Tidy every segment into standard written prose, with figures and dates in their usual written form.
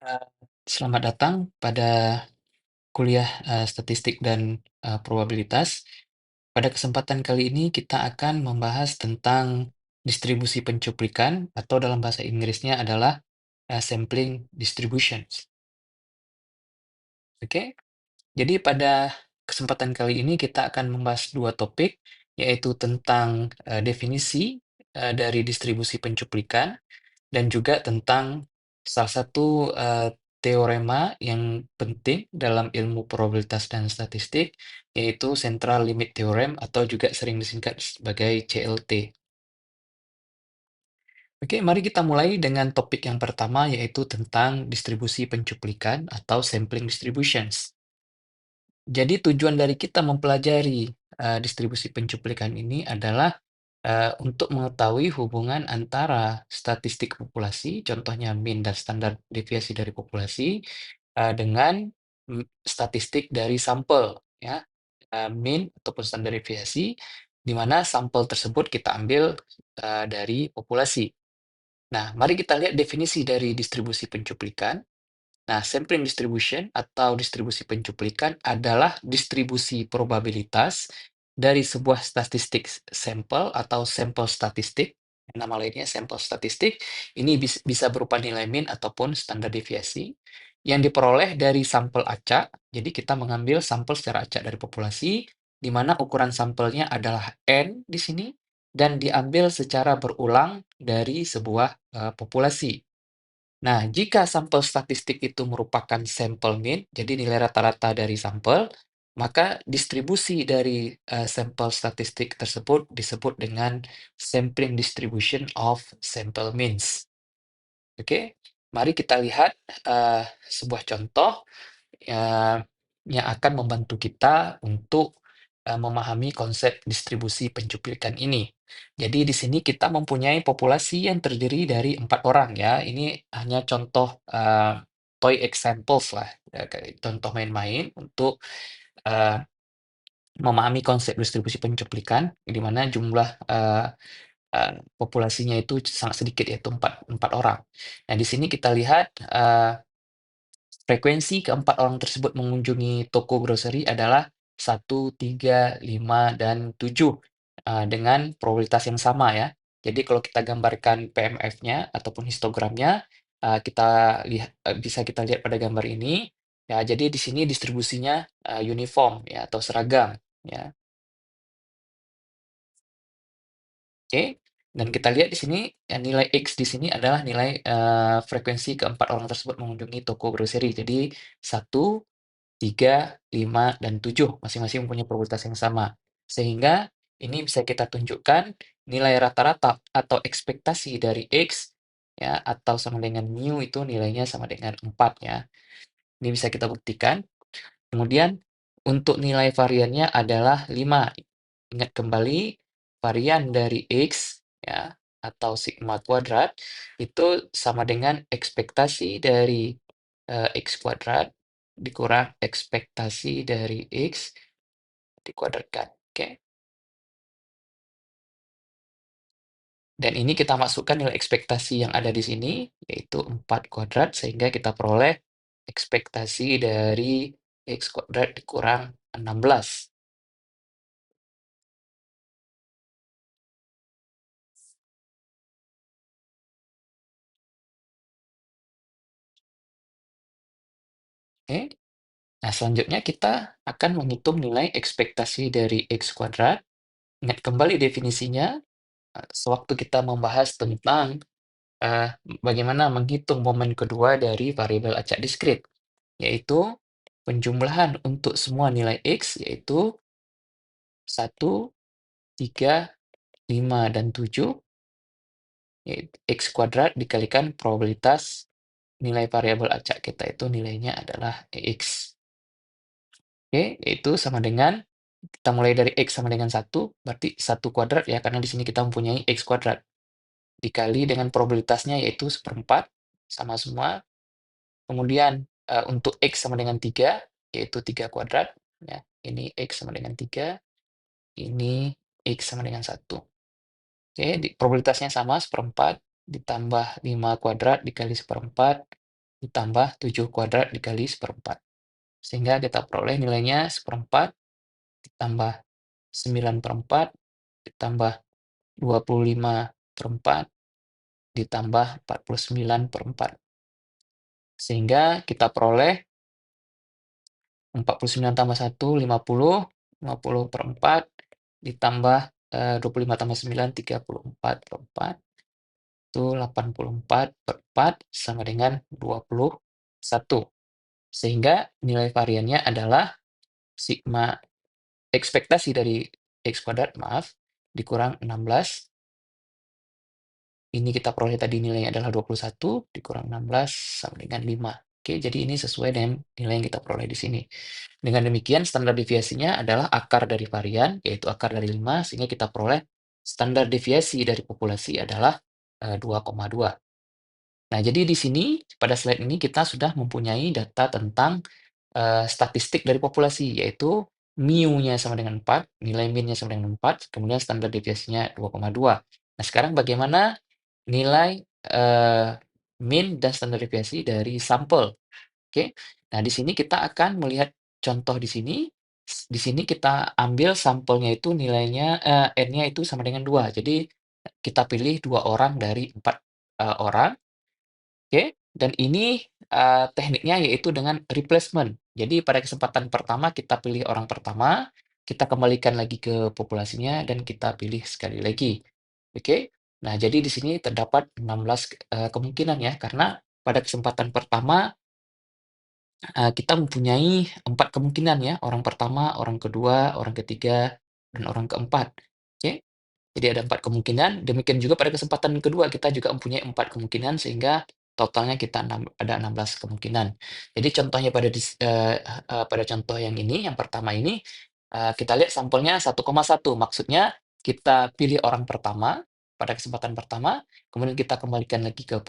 Eee, Selamat datang pada kuliah, statistik dan, probabilitas. Pada kesempatan kali ini kita akan membahas tentang distribusi pencuplikan atau dalam bahasa Inggrisnya adalah, sampling distributions, oke? Jadi pada kesempatan kali ini kita akan membahas 2 topik, yaitu tentang, definisi, dari distribusi pencuplikan dan juga tentang salah satu, teorema yang penting dalam ilmu probabilitas dan statistik, yaitu Central Limit Theorem atau juga sering disingkat sebagai CLT. Oke, mari kita mulai dengan topik yang pertama, yaitu tentang distribusi pencuplikan atau sampling distributions. Jadi tujuan dari kita mempelajari, distribusi pencuplikan ini adalah untuk mengetahui hubungan antara statistik populasi, contohnya mean dan standar deviasi dari populasi, dengan statistik dari sampel, ya, mean ataupun standar deviasi, di mana sampel tersebut kita ambil, dari populasi. Nah, mari kita lihat definisi dari distribusi pencuplikan. Nah, sampling distribution atau distribusi pencuplikan adalah distribusi probabilitas dari sebuah statistik sampel atau sampel statistik. Nama lainnya sampel statistik. Ini bisa berupa nilai mean ataupun standar deviasi yang diperoleh dari sampel acak. Jadi kita mengambil sampel secara acak dari populasi, di mana ukuran sampelnya adalah N di sini dan diambil secara berulang dari sebuah populasi. Nah, jika sampel statistik itu merupakan sampel mean, jadi nilai rata-rata dari sampel, maka distribusi dari sampel statistik tersebut disebut dengan sampling distribution of sample means. Oke, mari kita lihat sebuah contoh ya, yang akan membantu kita untuk memahami konsep distribusi pencuplikan ini. Jadi di sini kita mempunyai populasi yang terdiri dari 4 orang ya. Ini hanya contoh toy examples lah, ya, kayak contoh main-main untuk eh, memahami konsep distribusi pencuplikan, di mana jumlah populasinya itu sangat sedikit yaitu empat orang. Nah di sini kita lihat frekuensi keempat orang tersebut mengunjungi toko grocery adalah 1, 3, 5, dan 7 dengan probabilitas yang sama ya. Jadi kalau kita gambarkan PMF-nya ataupun histogramnya, bisa kita lihat pada gambar ini. Ya, jadi di sini distribusinya uniform ya atau seragam ya. Oke. Dan kita lihat di sini nilai X di sini adalah nilai frekuensi keempat orang tersebut mengunjungi toko grocery. Jadi 1, 3, 5, dan 7 masing-masing mempunyai probabilitas yang sama. Sehingga ini bisa kita tunjukkan nilai rata-rata atau ekspektasi dari X ya atau sama dengan mu itu nilainya sama dengan 4 ya. Ini bisa kita buktikan. Kemudian untuk nilai variannya adalah 5. Ingat kembali varian dari X ya atau sigma kuadrat itu sama dengan ekspektasi dari X kuadrat dikurang ekspektasi dari X dikuadratkan. Oke. Dan ini kita masukkan nilai ekspektasi yang ada di sini, yaitu 4 kuadrat, sehingga kita peroleh ekspektasi dari X kuadrat dikurang 16. Oke. Nah, selanjutnya kita akan menghitung nilai ekspektasi dari X kuadrat. Ingat kembali definisinya, sewaktu kita membahas tentang eh, bagaimana menghitung momen kedua dari variabel acak diskrit, yaitu penjumlahan untuk semua nilai X, yaitu 1, 3, 5, dan 7, yaitu X kuadrat dikalikan probabilitas nilai variabel acak kita itu nilainya adalah X. Oke, yaitu sama dengan, kita mulai dari X sama dengan 1, berarti 1 kuadrat ya, karena di sini kita mempunyai X kuadrat. Dikali dengan probabilitasnya yaitu seperempat, sama semua. Kemudian untuk X sama dengan 3, yaitu 3 kuadrat. Ya, ini X sama dengan 3, ini X sama dengan 1. Oke, probabilitasnya sama, seperempat, ditambah 5 kuadrat dikali seperempat, ditambah 7 kuadrat dikali seperempat. Sehingga kita peroleh nilainya seperempat ditambah 9/4 ditambah 25/4 ditambah 49/4. Sehingga kita peroleh 49 tambah 1, 50/4 ditambah, 25 tambah 9, 34/4, itu 84/4 sama dengan 21. Sehingga nilai variannya adalah sigma ekspektasi dari X kuadrat, maaf, dikurang 16. Ini kita peroleh tadi nilainya adalah 21 dikurang 16 sama dengan 5. Oke, jadi ini sesuai dengan nilai yang kita peroleh di sini. Dengan demikian standar deviasinya adalah akar dari varian, yaitu akar dari 5, sehingga kita peroleh standar deviasi dari populasi adalah 2,2. Nah, jadi di sini pada slide ini kita sudah mempunyai data tentang statistik dari populasi, yaitu mu-nya sama dengan 4, nilai min-nya sama dengan 4, kemudian standar deviasinya 2,2. Nah, sekarang bagaimana nilai, min dan standar deviasi dari sampel? Oke. Nah, di sini kita akan melihat contoh di sini. Di sini kita ambil sampelnya itu nilainya, N-nya itu sama dengan 2. Jadi kita pilih 2 orang dari 4 orang. Oke, dan ini, tekniknya yaitu dengan replacement. Jadi pada kesempatan pertama kita pilih orang pertama, kita kembalikan lagi ke populasinya dan kita pilih sekali lagi. Oke. Nah, jadi di sini terdapat 16, kemungkinan ya, karena pada kesempatan pertama, kita mempunyai 4 kemungkinan ya, orang pertama, orang kedua, orang ketiga, dan orang keempat. Oke. Jadi ada 4 kemungkinan, demikian juga pada kesempatan kedua kita juga mempunyai 4 kemungkinan sehingga totalnya kita ada 16 kemungkinan. Jadi contohnya pada contoh yang ini, yang pertama ini, kita lihat sampelnya 1,1, maksudnya kita pilih orang pertama pada kesempatan pertama, kemudian kita kembalikan lagi ke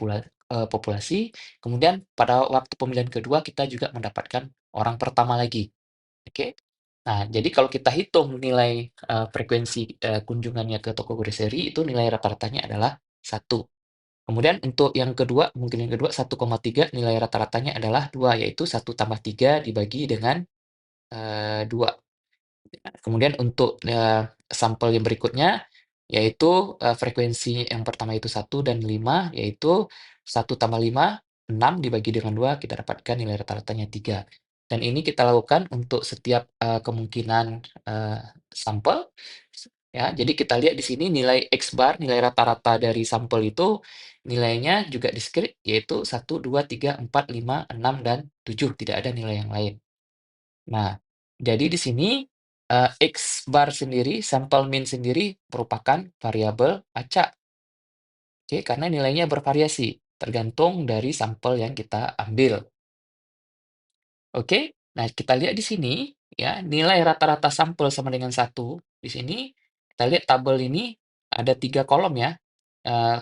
populasi, kemudian pada waktu pemilihan kedua kita juga mendapatkan orang pertama lagi. Oke. Nah, jadi kalau kita hitung nilai, frekuensi, kunjungannya ke toko grocery itu nilai rata-ratanya adalah 1. Kemudian untuk yang kedua, mungkin yang kedua 1,3 nilai rata-ratanya adalah 2, yaitu 1 tambah 3 dibagi dengan, 2. Kemudian untuk, sampel yang berikutnya, yaitu, frekuensi yang pertama itu 1 dan 5, yaitu 1 tambah 5 6 dibagi dengan 2 kita dapatkan nilai rata-ratanya 3. Dan ini kita lakukan untuk setiap, kemungkinan, sampel, ya. Jadi kita lihat di sini nilai X bar, nilai rata-rata dari sampel itu, nilainya juga diskrit, yaitu 1, 2, 3, 4, 5, 6, dan 7, tidak ada nilai yang lain. Nah, jadi di sini, X bar sendiri, sampel min sendiri merupakan variabel acak, oke, karena nilainya bervariasi, tergantung dari sampel yang kita ambil. Oke, nah kita lihat di sini, ya, nilai rata-rata sampel sama dengan 1. Di sini, kita lihat tabel ini ada 3 kolom ya.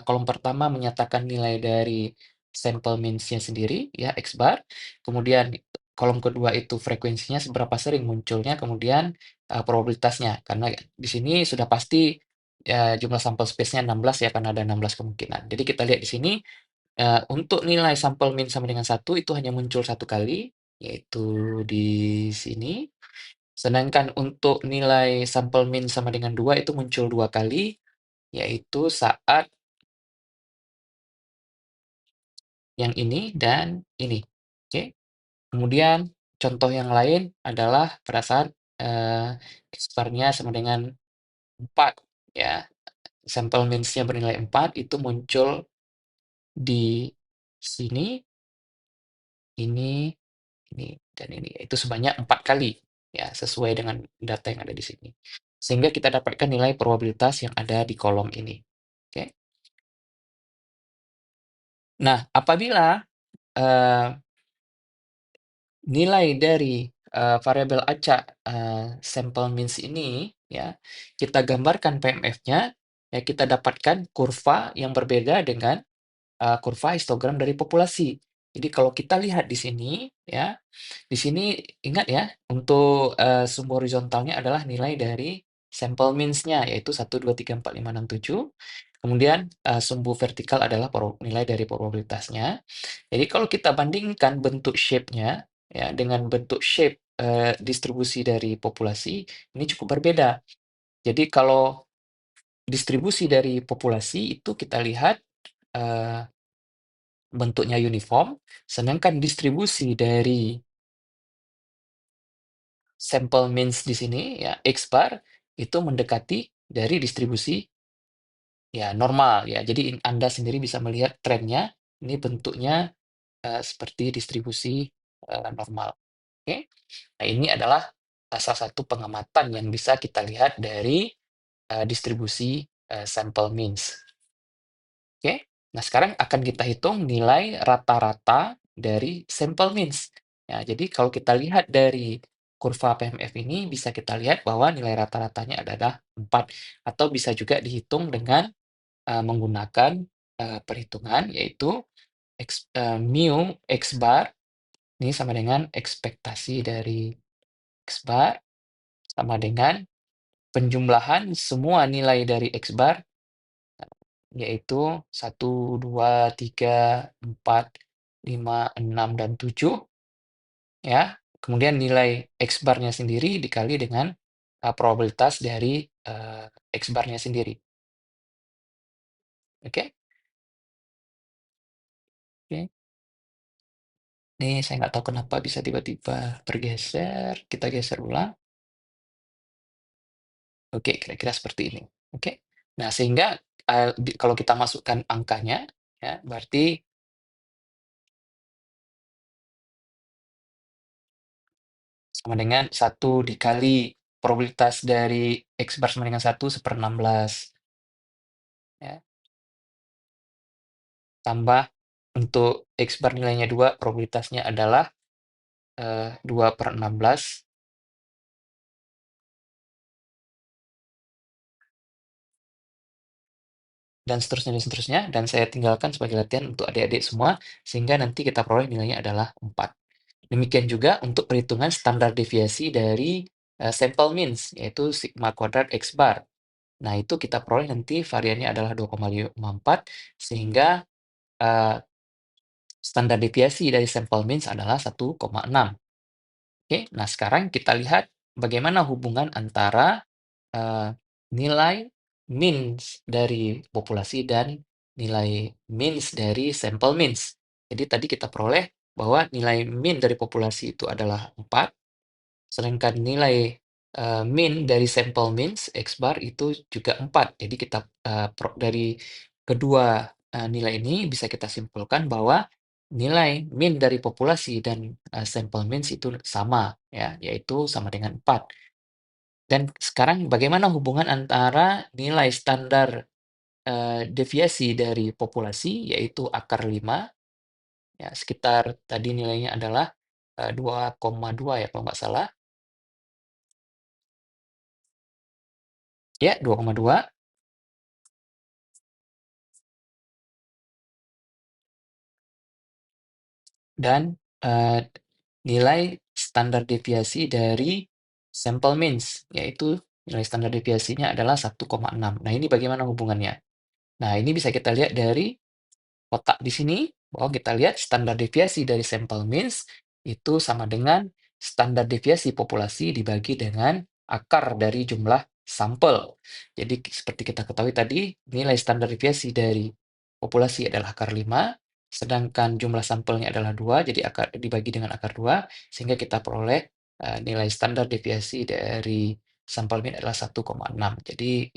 Kolom pertama menyatakan nilai dari sampel means-nya sendiri, ya, X bar. Kemudian kolom kedua itu frekuensinya seberapa sering munculnya, kemudian, probabilitasnya. Karena di sini sudah pasti, jumlah sampel space-nya 16 ya, karena ada 16 kemungkinan. Jadi kita lihat di sini, untuk nilai sampel min sama dengan 1 itu hanya muncul 1 kali, yaitu di sini. Sedangkan untuk nilai sampel min sama dengan 2 itu muncul 2 kali, yaitu saat yang ini dan ini, oke. Kemudian contoh yang lain adalah pada saat, X-bar-nya sama dengan 4 ya, sampel means-nya bernilai 4 itu muncul di sini, ini, dan ini, yaitu sebanyak 4 kali, ya, sesuai dengan data yang ada di sini. Sehingga kita dapatkan nilai probabilitas yang ada di kolom ini, oke. Nah, apabila, eee nilai dari, variabel acak, sampel means ini, ya, kita gambarkan PMF-nya, ya kita dapatkan kurva yang berbeda dengan, kurva histogram dari populasi. Jadi kalau kita lihat di sini, ya, di sini ingat ya, untuk, sumbu horizontalnya adalah nilai dari sampel means-nya, yaitu 1, 2, 3, 4, 5, 6, 7. Kemudian, sumbu vertikal adalah nilai dari probabilitasnya. Jadi kalau kita bandingkan bentuk shape-nya ya dengan bentuk shape, distribusi dari populasi, ini cukup berbeda. Jadi kalau distribusi dari populasi itu kita lihat, eee, bentuknya uniform, sedangkan distribusi dari sampel means di sini ya, X bar, itu mendekati dari distribusi ya normal ya. Jadi Anda sendiri bisa melihat trennya, ini bentuknya, seperti distribusi, normal, oke. Nah ini adalah, salah satu pengamatan yang bisa kita lihat dari, distribusi, sampel means. Oke, nah sekarang akan kita hitung nilai rata-rata dari sampel means. Ya, jadi kalau kita lihat dari kurva PMF ini bisa kita lihat bahwa nilai rata-ratanya adalah 4 atau bisa juga dihitung dengan menggunakan perhitungan yaitu mu X bar ini sama dengan ekspektasi dari X bar sama dengan penjumlahan semua nilai dari X bar yaitu 1, 2, 3, 4, 5, 6, dan 7 ya. Kemudian nilai X bar-nya sendiri dikali dengan, probabilitas dari, X bar-nya sendiri, oke? Oke. Ini saya nggak tahu kenapa bisa tiba-tiba bergeser, kita geser ulang. Oke, kira-kira seperti ini, oke? Nah, sehingga, kalau kita masukkan angkanya, ya, berarti sama dengan 1 dikali probabilitas dari X bar sama dengan 1/16, ya, tambah untuk X bar nilainya 2 probabilitasnya adalah, 2/16, dan seterusnya, dan saya tinggalkan sebagai latihan untuk adik-adik semua, sehingga nanti kita peroleh nilainya adalah 4. Demikian juga untuk perhitungan standar deviasi dari, sampel means, yaitu sigma kuadrat X bar. Nah, itu kita peroleh nanti variannya adalah 2,54, sehingga, eee, standar deviasi dari sampel means adalah 1,6. Oke, nah sekarang kita lihat bagaimana hubungan antara, nilai means dari populasi dan nilai means dari sampel means. Jadi tadi kita peroleh bahwa nilai mean dari populasi itu adalah 4, sedangkan nilai, mean dari sampel means, X bar, itu juga 4. Jadi kita, dari kedua, nilai ini bisa kita simpulkan bahwa nilai mean dari populasi dan, sampel means itu sama ya, yaitu sama dengan 4. Dan sekarang bagaimana hubungan antara nilai standar, deviasi dari populasi, yaitu akar 5 ya, sekitar tadi nilainya adalah, 2,2 ya kalau nggak salah. Ya, 2,2. Dan, nilai standar deviasi dari sampel means, yaitu nilai standar deviasinya adalah 1,6. Nah, ini bagaimana hubungannya? Nah, ini bisa kita lihat dari kotak di sini, bahwa kita lihat standar deviasi dari sampel means itu sama dengan standar deviasi populasi dibagi dengan akar dari jumlah sampel. Jadi seperti kita ketahui tadi, nilai standar deviasi dari populasi adalah akar 5, sedangkan jumlah sampelnya adalah 2, jadi akar dibagi dengan akar 2, sehingga kita peroleh nilai standar deviasi dari sampel mean adalah 1,6. Jadi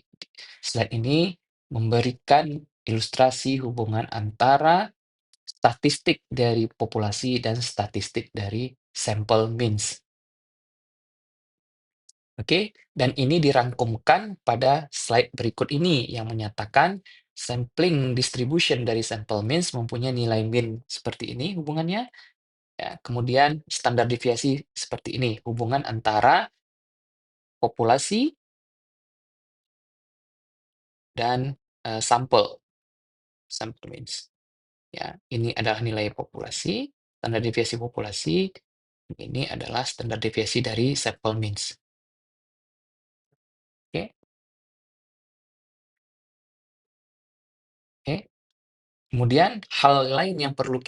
slide ini memberikan ilustrasi hubungan antara statistik dari populasi dan statistik dari sampel means. Oke, dan ini dirangkumkan pada slide berikut ini yang menyatakan sampling distribution dari sampel means mempunyai nilai mean seperti ini hubungannya. Ya, kemudian standar deviasi seperti ini, hubungan antara populasi dan sampel, sampel means. Ya, ini adalah nilai populasi, standar deviasi populasi, ini adalah standar deviasi dari sampel means. Oke. Kemudian hal lain yang perlu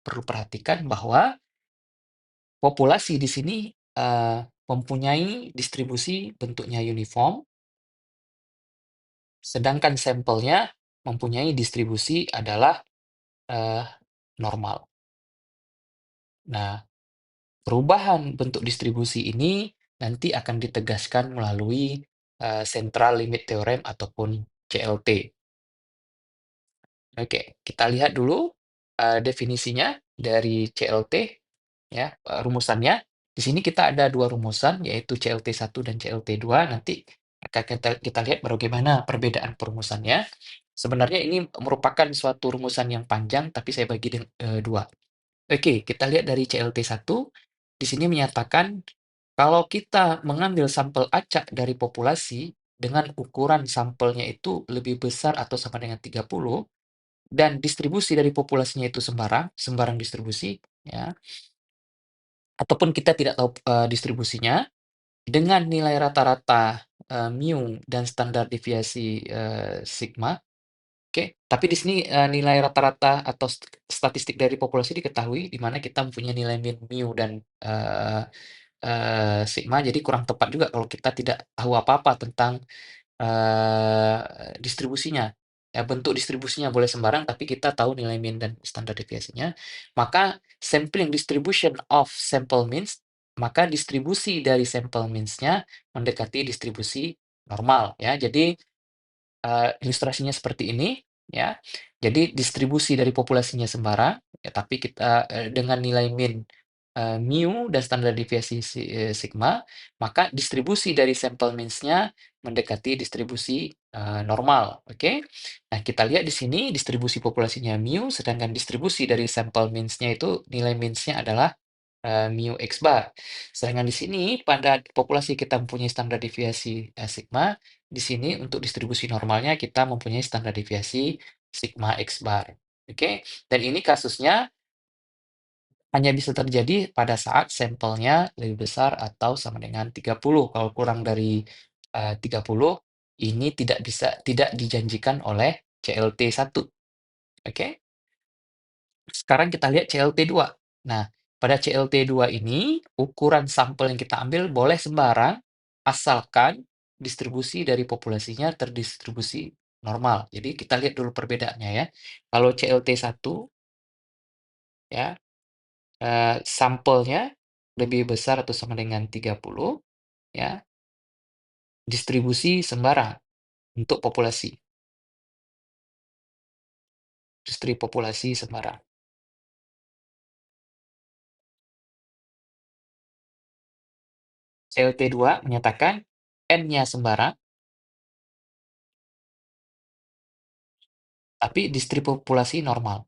perhatikan bahwa populasi di sini, mempunyai distribusi bentuknya uniform, sedangkan sampelnya mempunyai distribusi adalah, eee, normal. Nah, perubahan bentuk distribusi ini nanti akan ditegaskan melalui, Central Limit Theorem ataupun CLT. Oke, kita lihat dulu, definisinya dari CLT ya, rumusannya. Di sini kita ada 2 rumusan, yaitu CLT 1 dan CLT 2. Nanti akan kita lihat bagaimana perbedaan perumusannya. Sebenarnya ini merupakan suatu rumusan yang panjang, tapi saya bagi 2. Oke, kita lihat dari CLT 1. Di sini menyatakan kalau kita mengambil sampel acak dari populasi dengan ukuran sampelnya itu lebih besar atau sama dengan 30 dan distribusi dari populasinya itu sembarang sembarang distribusi, ya, ataupun kita tidak tahu, distribusinya, dengan nilai rata-rata, mu dan standar deviasi, sigma, oke. Tapi di sini, nilai rata-rata atau statistik dari populasi diketahui, di mana kita mempunyai nilai min, mu, dan, sigma, jadi kurang tepat juga kalau kita tidak tahu apa-apa tentang distribusinya, ya bentuk distribusinya boleh sembarang, tapi kita tahu nilai mean dan standar deviasinya, maka sampling distribution of sample means, maka distribusi dari sample means-nya mendekati distribusi normal, ya. Jadi, ilustrasinya seperti ini, ya. Jadi distribusi dari populasinya sembarang, ya, tapi kita, dengan nilai mean, mu dan standar deviasi sigma, maka distribusi dari sampel means-nya mendekati distribusi, normal, oke? Nah, kita lihat di sini distribusi populasinya mu, sedangkan distribusi dari sampel means-nya itu nilai means-nya adalah, mu X bar. Sedangkan di sini pada populasi kita mempunyai standar deviasi, sigma, di sini untuk distribusi normalnya kita mempunyai standar deviasi sigma X bar, oke? Dan ini kasusnya hanya bisa terjadi pada saat sampelnya lebih besar atau sama dengan 30. Kalau kurang dari, 30, ini tidak dijanjikan oleh CLT 1, oke? Sekarang kita lihat CLT 2. Nah, pada CLT 2 ini, ukuran sampel yang kita ambil boleh sembarang, asalkan distribusi dari populasinya terdistribusi normal. Jadi kita lihat dulu perbedaannya ya. Kalau CLT 1 ya, sampelnya lebih besar atau sama dengan 30 ya, distribusi sembarang untuk populasi, populasi sembarang. CLT 2 menyatakan N-nya sembarang, tapi populasi normal.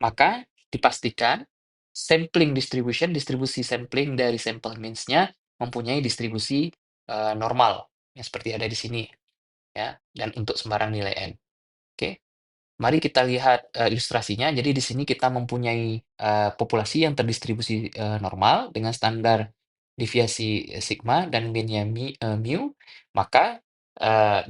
Maka dipastikan sampling distribution, distribusi sampling dari sample means-nya mempunyai distribusi, normal, yang seperti ada di sini, ya, dan untuk sembarang nilai n. Oke, mari kita lihat, ilustrasinya. Jadi di sini kita mempunyai, populasi yang terdistribusi, normal dengan standar deviasi, sigma dan min-nya mu, maka,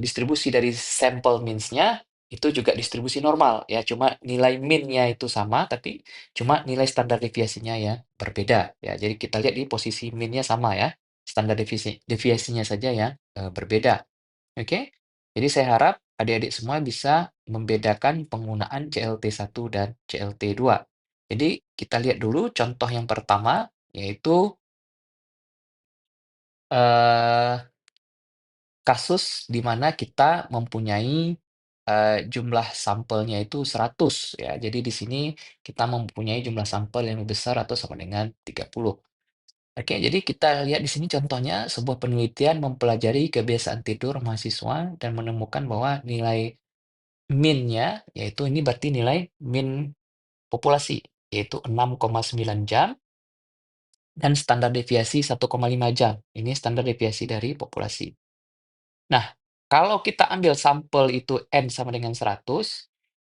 distribusi dari sampel means-nya itu juga distribusi normal, ya, cuma nilai min-nya itu sama, tapi cuma nilai standar deviasinya ya berbeda, ya. Jadi kita lihat di posisi min-nya sama ya, standar deviasinya saja yang, berbeda. Oke, jadi saya harap adik-adik semua bisa membedakan penggunaan CLT 1 dan CLT 2. Jadi kita lihat dulu contoh yang pertama, yaitu eh, kasus di mana kita mempunyai jumlah sampelnya itu 100 ya. Jadi di sini kita mempunyai jumlah sampel yang lebih besar atau sama dengan 30. Oke, jadi kita lihat di sini contohnya sebuah penelitian mempelajari kebiasaan tidur mahasiswa dan menemukan bahwa nilai min-nya, yaitu ini berarti nilai min populasi, yaitu 6,9 jam dan standar deviasi 1,5 jam. Ini standar deviasi dari populasi. Nah, kalau kita ambil sampel itu N sama dengan 100,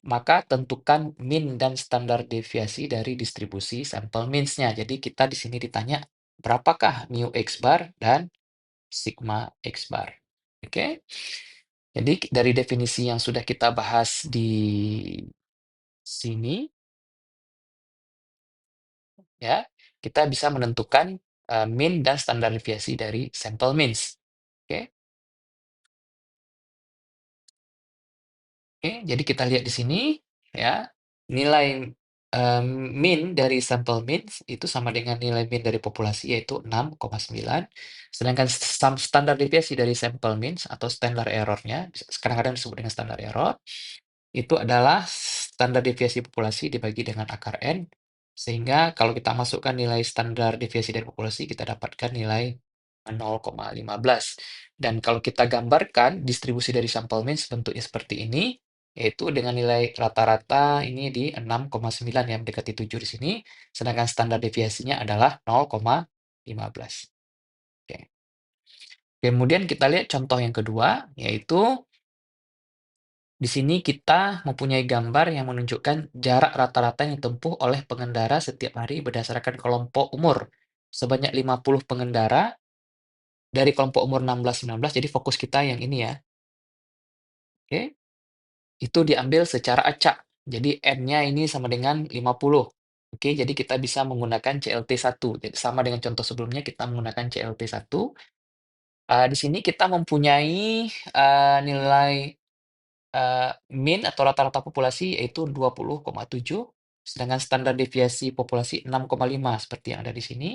maka tentukan min dan standar deviasi dari distribusi sampel means-nya. Jadi kita di sini ditanya berapakah mu X bar dan sigma X bar. Oke. Jadi dari definisi yang sudah kita bahas di sini, ya, kita bisa menentukan min dan standar deviasi dari sampel means. Oke. Oke, jadi kita lihat di sini, ya, nilai min dari sampel means itu sama dengan nilai min dari populasi, yaitu 6,9. Sedangkan standar deviasi dari sampel means atau standar error-nya, kadang-kadang disebut dengan standar error, itu adalah standar deviasi populasi dibagi dengan akar N, sehingga kalau kita masukkan nilai standar deviasi dari populasi, kita dapatkan nilai 0,15. Dan kalau kita gambarkan distribusi dari sampel means bentuknya seperti ini, yaitu dengan nilai rata-rata ini di 6,9 yang mendekati 7 di sini, sedangkan standar deviasinya adalah 0,15. Oke. Kemudian kita lihat contoh yang kedua, yaitu di sini kita mempunyai gambar yang menunjukkan jarak rata-rata yang ditempuh oleh pengendara setiap hari berdasarkan kelompok umur. Sebanyak 50 pengendara dari kelompok umur 16-19, jadi fokus kita yang ini ya. Oke, itu diambil secara acak. Jadi N-nya ini sama dengan 50. Oke, jadi kita bisa menggunakan CLT1. Jadi sama dengan contoh sebelumnya kita menggunakan CLT1. Di sini kita mempunyai nilai min atau rata-rata populasi yaitu 20,7, sedangkan standar deviasi populasi 6,5 seperti yang ada di sini.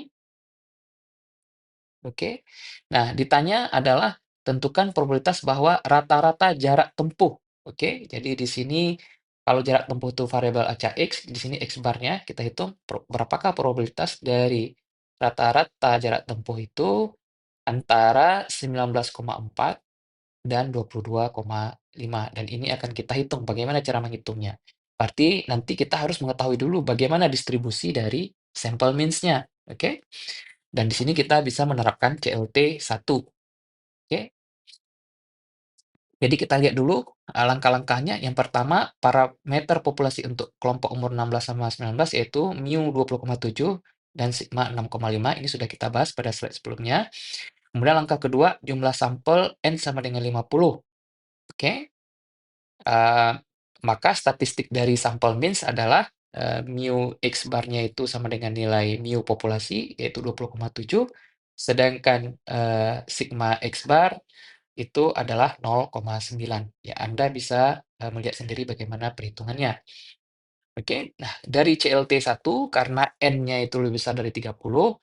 Oke. Nah, ditanya adalah tentukan probabilitas bahwa rata-rata jarak tempuh. Oke, jadi di sini kalau jarak tempuh itu variabel acak X, di sini X barnya kita hitung berapakah probabilitas dari rata-rata jarak tempuh itu antara 19,4 dan 22,5. Dan ini akan kita hitung bagaimana cara menghitungnya. Berarti nanti kita harus mengetahui dulu bagaimana distribusi dari sampel means-nya. Oke? Dan di sini kita bisa menerapkan CLT1. Oke, jadi kita lihat dulu langkah-langkahnya. Yang pertama, parameter populasi untuk kelompok umur 16 sama 19 yaitu mu 20,7 dan sigma 6,5. Ini sudah kita bahas pada slide sebelumnya. Kemudian langkah kedua, jumlah sampel N sama dengan 50. Oke, eh, maka statistik dari sampel means adalah mu X bar-nya itu sama dengan nilai mu populasi, yaitu 20,7, sedangkan sigma X bar itu adalah 0,9. Ya, Anda bisa melihat sendiri bagaimana perhitungannya. Oke, nah dari CLT1 karena N-nya itu lebih besar dari 30,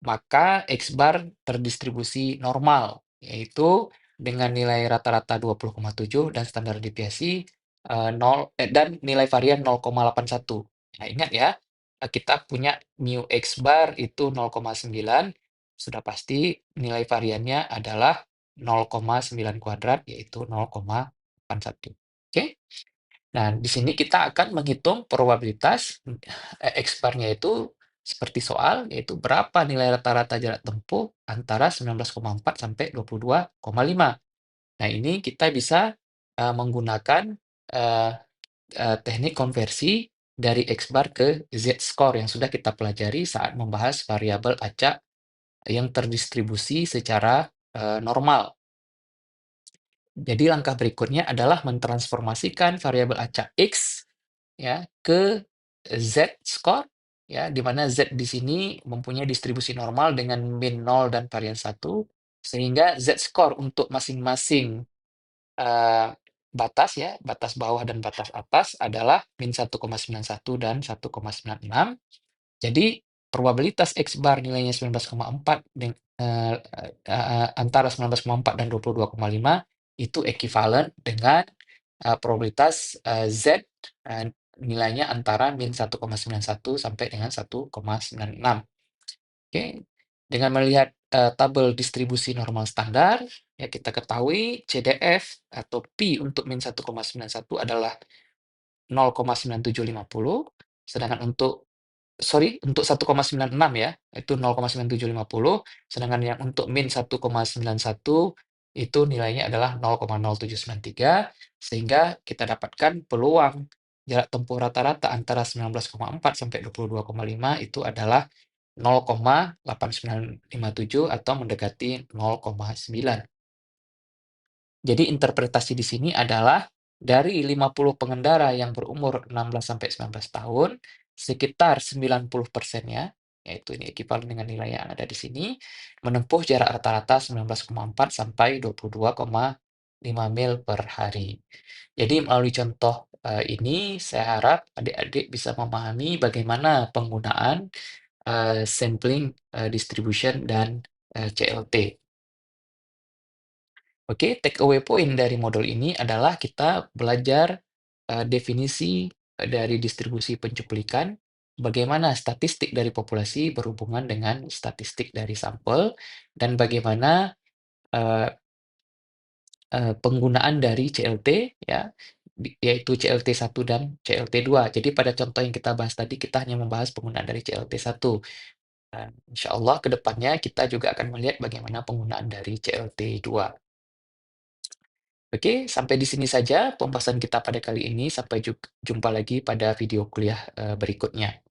maka X bar terdistribusi normal, yaitu dengan nilai rata-rata 20,7 dan standar deviasi 0, dan nilai varian 0,81. Nah, ingat ya, kita punya mu X bar itu 0,9, sudah pasti nilai variannya adalah 0,9 kuadrat, yaitu 0,81. Oke? Nah, di sini kita akan menghitung probabilitas X bar-nya itu seperti soal, yaitu berapa nilai rata-rata jarak tempuh antara 19,4 sampai 22,5. Nah, ini kita bisa menggunakan eh, teknik konversi dari X bar ke Z-score yang sudah kita pelajari saat membahas variabel acak yang terdistribusi secara normal. Jadi langkah berikutnya adalah mentransformasikan variabel acak X ya ke Z-score ya, di mana Z di sini mempunyai distribusi normal dengan min 0 dan varian 1, sehingga Z-score untuk masing-masing eh, batas ya, batas bawah dan batas atas adalah min 1,91 dan 1,96. Jadi probabilitas X bar nilainya 19,4 antara 19,4 dan 22,5 itu ekuivalen dengan probabilitas Z nilainya antara min 1,91 sampai dengan 1,96. Oke, dengan melihat tabel distribusi normal standar, ya kita ketahui CDF atau P untuk min 1,91 adalah 0,9750, sedangkan untuk 1,96 ya, itu 0,9750, sedangkan yang untuk min 1,91 itu nilainya adalah 0,0793, sehingga kita dapatkan peluang jarak tempuh rata-rata antara 19,4 sampai 22,5 itu adalah 0,8957 atau mendekati 0,9. Jadi interpretasi di sini adalah dari 50 pengendara yang berumur 16 sampai 19 tahun, sekitar 90%-nya, yaitu ini ekuivalen dengan nilai yang ada di sini, menempuh jarak rata-rata 19,4 sampai 22,5 mil per hari. Jadi melalui contoh ini, saya harap adik-adik bisa memahami bagaimana penggunaan sampling distribution dan CLT. Oke, take away point dari modul ini adalah kita belajar definisi dari distribusi pencuplikan, bagaimana statistik dari populasi berhubungan dengan statistik dari sampel, dan bagaimana eh, penggunaan dari CLT, ya, yaitu CLT 1 dan CLT 2. Jadi pada contoh yang kita bahas tadi, kita hanya membahas penggunaan dari CLT 1. Dan insya Allah ke depannya kita juga akan melihat bagaimana penggunaan dari CLT 2. Oke, sampai di sini saja pembahasan kita pada kali ini. Sampai jumpa lagi pada video kuliah berikutnya.